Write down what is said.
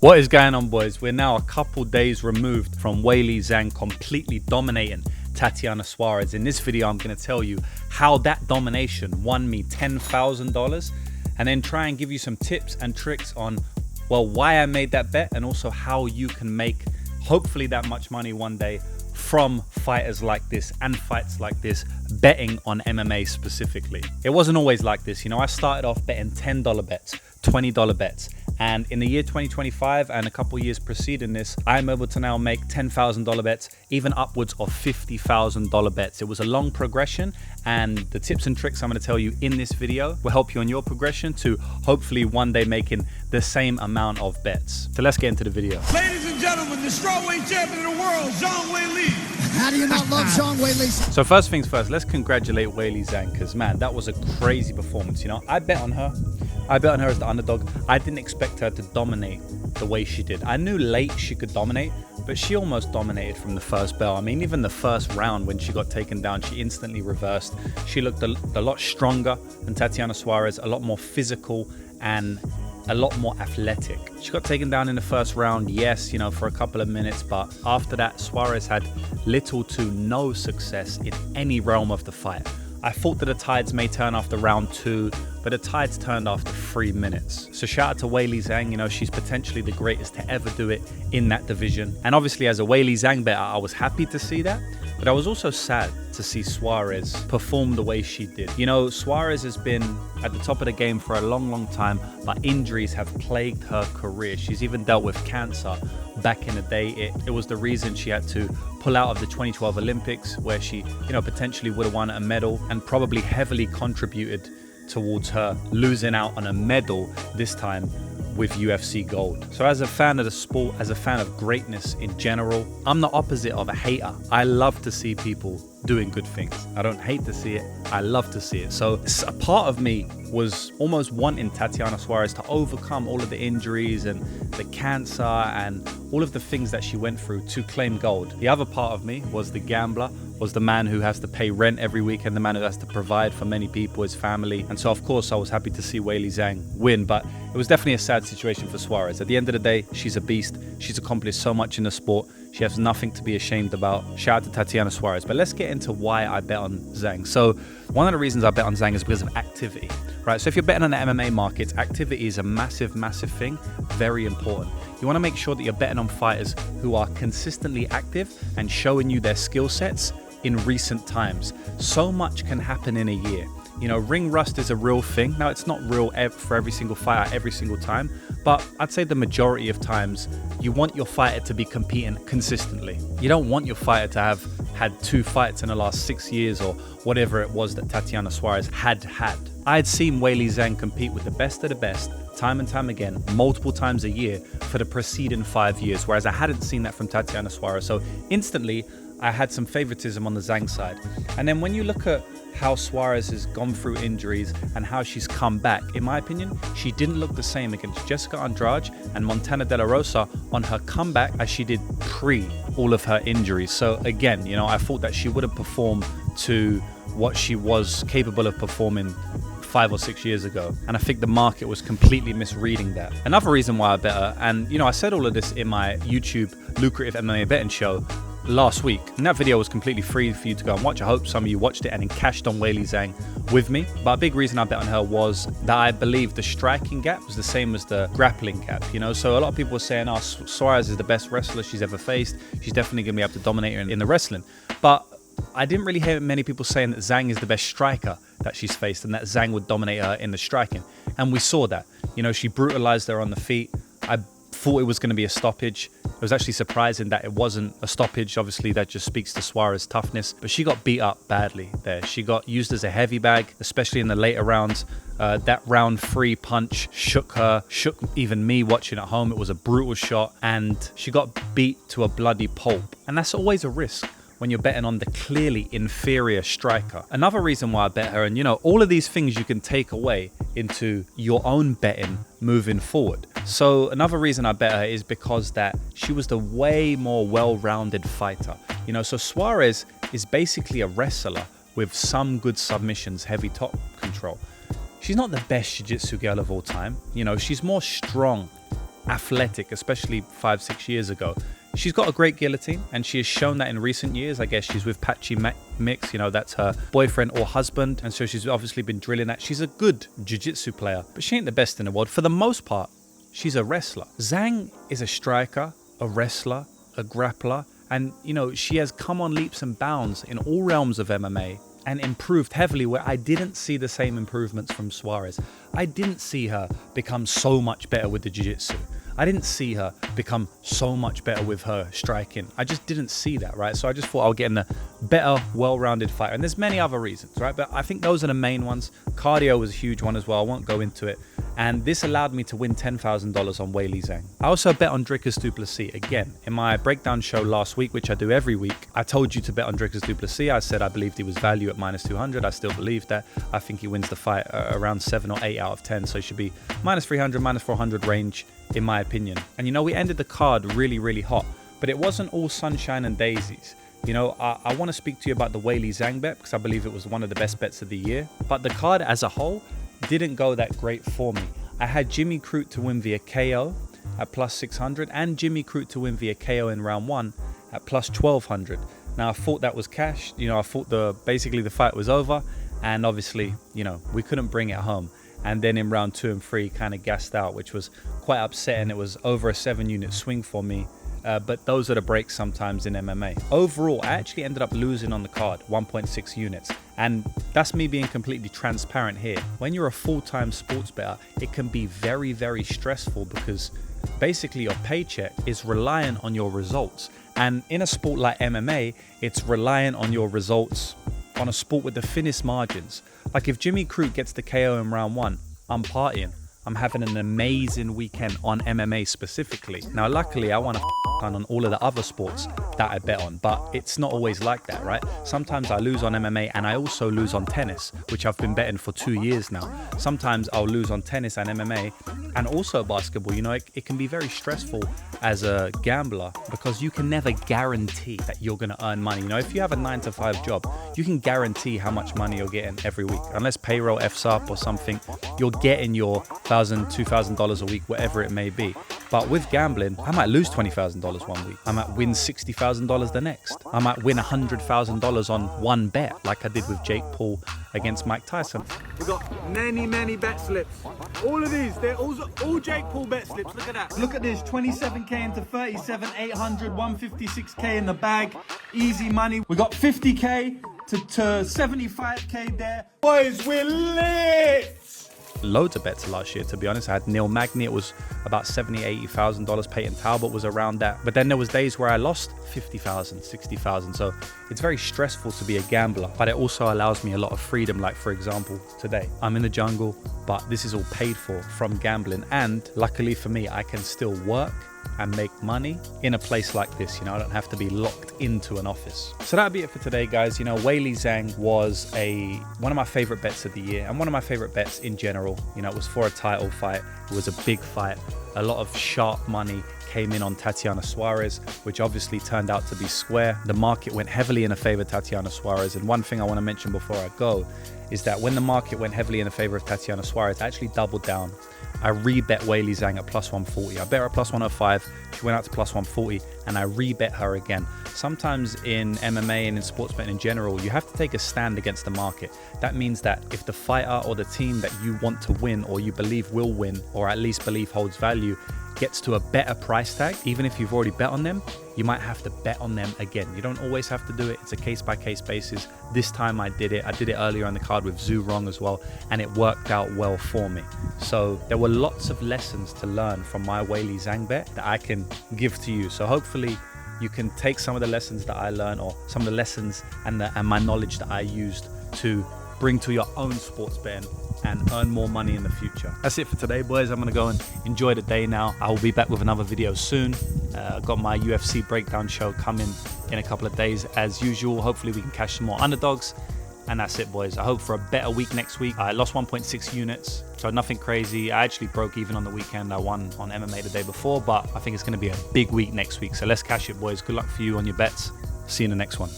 What is going on, boys? We're now a couple days removed from Weili Zhang completely dominating Tatiana Suarez. In this video, I'm going to tell you how that domination won me $10,000 and then try and give you some tips and tricks on, well, why I made that bet and also how you can make hopefully that much money one day from fighters like this and fights like this, betting on MMA specifically. It wasn't always like this. You know, I started off betting $10 bets, $20 bets. And in the year 2025 and a couple years preceding this, I'm able to now make $10,000 bets, even upwards of $50,000 bets. It was a long progression, and the tips and tricks I'm going to tell you in this video will help you on your progression to hopefully one day making the same amount of bets. So let's get into the video. Ladies and gentlemen, the strawweight champion of the world, Zhang Weili. How do you not love Zhang Weili? So first things first, let's congratulate Weili Zhang, because man, that was a crazy performance. You know, I bet on her. I bet on her as the underdog. I didn't expect her to dominate the way she did. I knew late she could dominate, but she almost dominated from the first bell. I mean, even the first round when she got taken down, she instantly reversed. She looked a lot stronger than Tatiana Suarez, a lot more physical and a lot more athletic. She got taken down in the first round, yes, you know, for a couple of minutes, but after that, Suarez had little to no success in any realm of the fight. I thought that the tides may turn after round 2, but the tides turned after 3 minutes. So shout out to Weili Zhang. You know, she's potentially the greatest to ever do it in that division. And obviously as a Weili Zhang better, I was happy to see that, but I was also sad to see Suarez perform the way she did. You know, Suarez has been at the top of the game for a long time, but injuries have plagued her career. She's even dealt with cancer back in the day. It was the reason she had to pull out of the 2012 Olympics, where she, you know, potentially would have won a medal and probably heavily contributed towards her losing out on a medal this time with UFC gold. So as a fan of the sport, as a fan of greatness in general, I'm the opposite of a hater. I love to see people doing good things. I don't hate to see it, I love to see it. So a part of me was almost wanting Tatiana Suarez to overcome all of the injuries and the cancer and all of the things that she went through to claim gold. The other part of me was the gambler, was the man who has to pay rent every week and the man who has to provide for many people, his family. And so of course I was happy to see Weili Zhang win, but it was definitely a sad situation for Suarez. At the end of the day, she's a beast. She's accomplished so much in the sport. She has nothing to be ashamed about. Shout out to Tatiana Suarez. But let's get into why I bet on Zhang. So one of the reasons I bet on Zhang is because of activity, right? So if you're betting on the MMA markets, activity is a massive thing, very important. You want to make sure that you're betting on fighters who are consistently active and showing you their skill sets in recent times. So much can happen in a year. You know, ring rust is a real thing. Now, it's not real for every single fighter every single time, but I'd say the majority of times you want your fighter to be competing consistently. You don't want your fighter to have had 2 fights in the last 6 years or whatever it was that Tatiana Suarez had. I had seen Weili Zhang compete with the best of the best time and time again, multiple times a year for the preceding 5 years, whereas I hadn't seen that from Tatiana Suarez. So instantly, I had some favoritism on the Zhang side. And then when you look at how Suarez has gone through injuries and how she's come back, in my opinion, she didn't look the same against Jessica Andrade and Montana De La Rosa on her comeback as she did pre all of her injuries. So again, you know, I thought that she would have performed to what she was capable of performing 5 or 6 years ago, and I think the market was completely misreading that. Another reason why I bet her, and you know, I said all of this in my YouTube Lucrative MMA betting show last week, and that video was completely free for you to go and watch. I hope some of you watched it and then cashed on Weili Zhang with me. But a big reason I bet on her was that I believe the striking gap was the same as the grappling gap. You know, so a lot of people were saying, oh, Suarez is the best wrestler she's ever faced. She's definitely going to be able to dominate her in the wrestling. But I didn't really hear many people saying that Zhang is the best striker that she's faced and that Zhang would dominate her in the striking. And we saw that. You know, she brutalized her on the feet. I thought it was going to be a stoppage. It was actually surprising that it wasn't a stoppage. Obviously, that just speaks to Suarez's toughness. But she got beat up badly there. She got used as a heavy bag, especially in the later rounds. That round 3 punch shook her, shook even me watching at home. It was a brutal shot, and she got beat to a bloody pulp. And that's always a risk when you're betting on the clearly inferior striker. Another reason why I bet her, and you know, all of these things you can take away into your own betting moving forward. So another reason I bet her is because that she was the way more well-rounded fighter. You know, so Suarez is basically a wrestler with some good submissions, heavy top control. She's not the best jiu-jitsu girl of all time. You know, she's more strong athletic, especially 5-6 years ago. She's got a great guillotine, and she has shown that in recent years. I guess she's with Patchy Mix, you know, that's her boyfriend or husband, and so she's obviously been drilling that. She's a good jiu-jitsu player, but she ain't the best in the world. For the most part, she's a wrestler. Zhang is a striker, a wrestler, a grappler, and, you know, she has come on leaps and bounds in all realms of MMA and improved heavily where I didn't see the same improvements from Suarez. I didn't see her become so much better with the jiu-jitsu. I didn't see her become so much better with her striking. I just didn't see that, right? So I just thought I would get in a better, well-rounded fighter. And there's many other reasons, right? But I think those are the main ones. Cardio was a huge one as well. I won't go into it. And this allowed me to win $10,000 on Weili Zhang. I also bet on Dricus du Plessis. Again, in my breakdown show last week, which I do every week, I told you to bet on Dricus du Plessis. I said I believed he was value at -200. I still believe that. I think he wins the fight around 7 or 8 out of 10. So he should be -300, -400 range, in my opinion. And you know, we ended the card really, really hot, but it wasn't all sunshine and daisies. You know, I want to speak to you about the Weili Zhang bet because I believe it was one of the best bets of the year. But the card as a whole didn't go that great for me. I had Jimmy Crute to win via KO at +600 and Jimmy Crute to win via KO in round 1 at +1200. Now I thought that was cash. You know, I thought basically the fight was over, and obviously, you know, we couldn't bring it home. And then in round 2 and 3 kind of gassed out, which was quite upsetting. It was over a 7-unit swing for me. But those are the breaks sometimes in MMA. Overall, I actually ended up losing on the card, 1.6 units. And that's me being completely transparent here. When you're a full-time sports bettor, it can be very, very stressful because basically your paycheck is reliant on your results. And in a sport like MMA, it's reliant on your results on a sport with the thinnest margins. Like if Jimmy Crute gets the KO in round 1, I'm partying. I'm having an amazing weekend on MMA specifically. Now, luckily, I want to on all of the other sports that I bet on, but it's not always like that, right? Sometimes I lose on MMA and I also lose on tennis, which I've been betting for 2 years now. Sometimes I'll lose on tennis and MMA and also basketball. You know, it can be very stressful as a gambler because you can never guarantee that you're going to earn money. You know, if you have a 9-to-5 job, you can guarantee how much money you're getting every week. Unless payroll F's up or something, you're getting your $1,000, $2,000 a week, whatever it may be. But with gambling, I might lose $20,000 one week. I might win $60,000 the next. I might win $100,000 on one bet, like I did with Jake Paul against Mike Tyson. We've got many bet slips. All of these, they're all Jake Paul bet slips. Look at that. Look at this, 27k into 37, 800, 156k in the bag. Easy money. We got 50k to 75k there. Boys, we're lit! Loads of bets last year, to be honest. I had Neil Magny, it was about $70,000, $80,000. Peyton Talbot was around that. But then there was days where I lost $50,000, $60,000. So it's very stressful to be a gambler, but it also allows me a lot of freedom. Like for example, today, I'm in the jungle, but this is all paid for from gambling. And luckily for me, I can still work and make money in a place like this. You know, I don't have to be locked into an office. So that'll be it for today, guys. You know, Weili Zhang was one of my favorite bets of the year and one of my favorite bets in general. You know, it was for a title fight. It was a big fight. A lot of sharp money came in on Tatiana Suarez, which obviously turned out to be square. The market went heavily in favor of Tatiana Suarez. And one thing I want to mention before I go is that when the market went heavily in favor of Tatiana Suarez, I actually doubled down. I rebet Weili Zhang at +140. I bet her at +105. She went out to +140 and I rebet her again. Sometimes in MMA and in sports betting in general, you have to take a stand against the market. That means that if the fighter or the team that you want to win or you believe will win or at least believe holds value gets to a better price tag, even if you've already bet on them, you might have to bet on them again. You don't always have to do it. It's a case-by-case basis. This time I did it. I did it earlier on the card with Zhu Rong as well, and it worked out well for me. So there were lots of lessons to learn from my Weili Zhang bet that I can give to you. So hopefully you can take some of the lessons that I learned or some of the lessons and my knowledge that I used to bring to your own sports betting and earn more money in the future. That's it for today, boys. I'm gonna go and enjoy the day now. I will be back with another video soon. Got my UFC breakdown show coming in a couple of days as usual. Hopefully we can cash some more underdogs. And that's it, boys. I hope for a better week next week. I lost 1.6 units, so nothing crazy. I actually broke even on the weekend. I won on MMA the day before, but I think it's gonna be a big week next week. So let's cash it, boys. Good luck for you on your bets. See you in the next one.